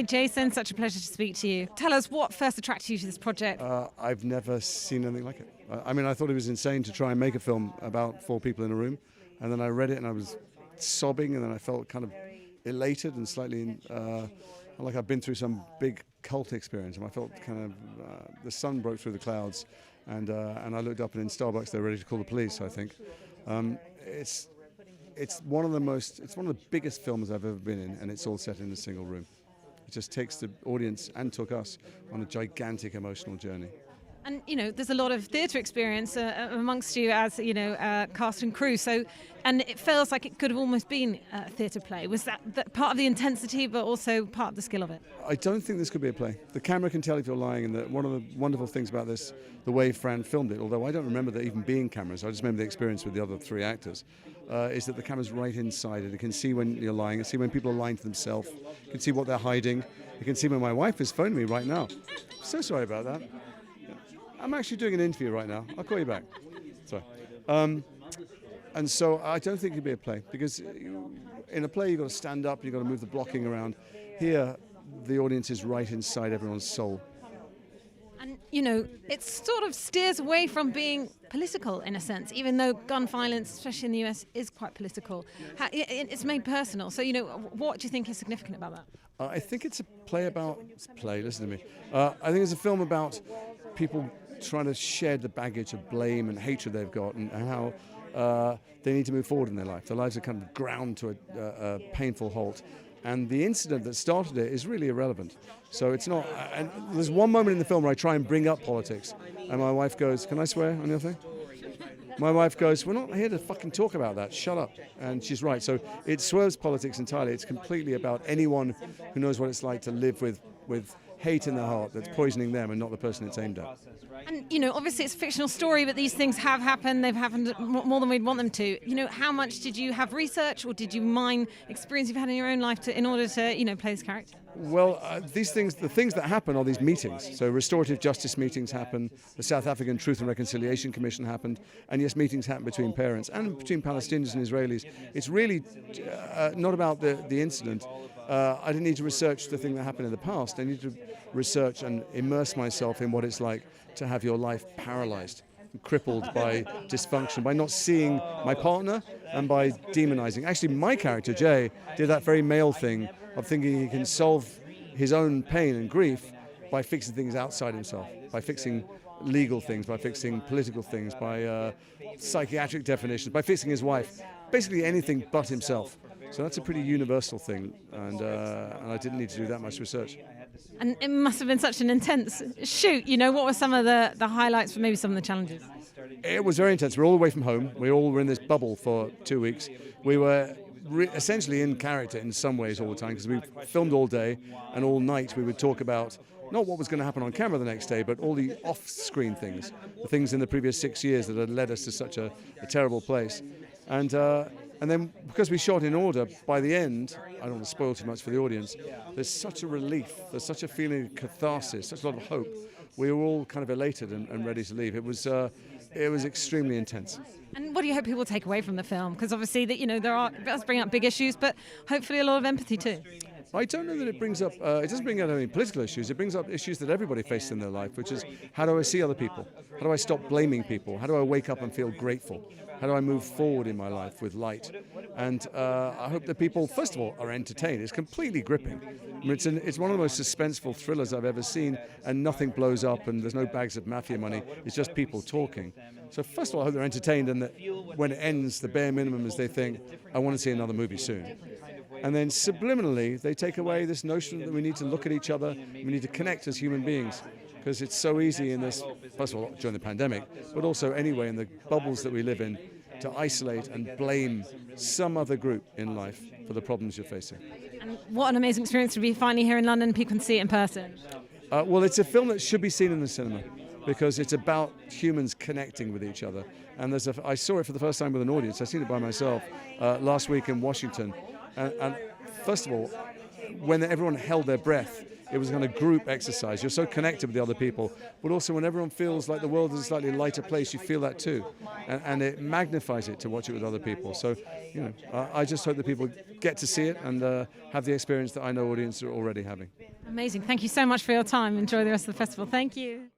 Hi, Jason. Such a pleasure to speak to you. Tell us what first attracted you to this project. I've never seen anything like it. I mean, I thought it was insane to try and make a film about four people in a room, and then I read it and I was sobbing, and then I felt kind of elated and slightly like I've been through some big cult experience, and I felt kind of the sun broke through the clouds, and I looked up and in Starbucks they're ready to call the police. I think it's one of the biggest films I've ever been in, and it's all set in a single room. It just takes the audience and took us on a gigantic emotional journey. And, there's a lot of theatre experience amongst you as, cast and crew. So, and it feels like it could have almost been a theatre play. Was that part of the intensity, but also part of the skill of it? I don't think this could be a play. The camera can tell if you're lying, and one of the wonderful things about this, the way Fran filmed it, although I don't remember there even being cameras, I just remember the experience with the other three actors, is that the camera's right inside it. It can see when you're lying, it can see when people are lying to themselves, it can see what they're hiding, it can see when my wife is phoning me right now. So sorry about that. I'm actually doing an interview right now. I'll call you back. Sorry. And so I don't think it'd be a play, because in a play you've got to stand up, you've got to move the blocking around. Here, the audience is right inside everyone's soul. And, it sort of steers away from being political in a sense, even though gun violence, especially in the US, is quite political. It's made personal. So, what do you think is significant about that? I think it's a play about... listen to me. I think it's a film about people trying to shed the baggage of blame and hatred they've got, and how they need to move forward in their life. Their lives are kind of ground to a painful halt. And the incident that started it is really irrelevant. So it's not... And there's one moment in the film where I try and bring up politics, and my wife goes, "Can I swear on your thing?" My wife goes, "We're not here to fucking talk about that, shut up." And she's right. So it swerves politics entirely. It's completely about anyone who knows what it's like to live with hate in their heart that's poisoning them and not the person it's aimed at. And, obviously it's a fictional story, but these things have happened. They've happened more than we'd want them to. How much did you have research, or did you mine experience you've had in your own life in order to, play this character? Well, the things that happen are these meetings. So restorative justice meetings happen, the South African Truth and Reconciliation Commission happened, and yes, meetings happen between parents and between Palestinians and Israelis. It's really not about the incident. I didn't need to research the thing that happened in the past. I need to research and immerse myself in what it's like to have your life paralyzed, crippled by dysfunction, by not seeing my partner, and by demonizing. Actually, my character, Jay, did that very male thing of thinking he can solve his own pain and grief by fixing things outside himself, by fixing legal things, by fixing political things, by psychiatric definitions, by fixing his wife, basically anything but himself. So that's a pretty universal thing, and I didn't need to do that much research. And it must have been such an intense shoot. What were some of the highlights for maybe some of the challenges? It was very intense. We're all away from home. We all were in this bubble for 2 weeks. We were essentially in character in some ways all the time, because we filmed all day, and all night we would talk about not what was going to happen on camera the next day, but all the off-screen things, the things in the previous 6 years that had led us to such a terrible place. And then, because we shot in order, by the end, I don't want to spoil too much for the audience, there's such a relief, there's such a feeling of catharsis, such a lot of hope. We were all kind of elated and ready to leave. It was extremely intense. And what do you hope people take away from the film? Because obviously, it does bring up big issues, but hopefully a lot of empathy too. I don't know that it brings up, it doesn't bring out any political issues, it brings up issues that everybody faces in their life, which is, how do I see other people? How do I stop blaming people? How do I wake up and feel grateful? How do I move forward in my life with light? And I hope that people, first of all, are entertained. It's completely gripping. I mean, it's one of the most suspenseful thrillers I've ever seen, and nothing blows up, and there's no bags of mafia money. It's just people talking. So first of all, I hope they're entertained, and that when it ends, the bare minimum is they think, I want to see another movie soon. And then subliminally, they take away this notion that we need to look at each other, we need to connect as human beings. Because it's so easy in this, first of all, during the pandemic, but also anyway in the bubbles that we live in, to isolate and blame some other group in life for the problems you're facing. And what an amazing experience to be finally here in London. People can see it in person. Well, it's a film that should be seen in the cinema, because it's about humans connecting with each other. And I saw it for the first time with an audience. I've seen it by myself last week in Washington. And first of all, when everyone held their breath, It was a kind of group exercise. You're so connected with the other people, but also when everyone feels like the world is a slightly lighter place, you feel that too, and it magnifies it to watch it with other people. So, I just hope that people get to see it and have the experience that I know audiences are already having. Amazing. Thank you so much for your time. Enjoy the rest of the festival. Thank you.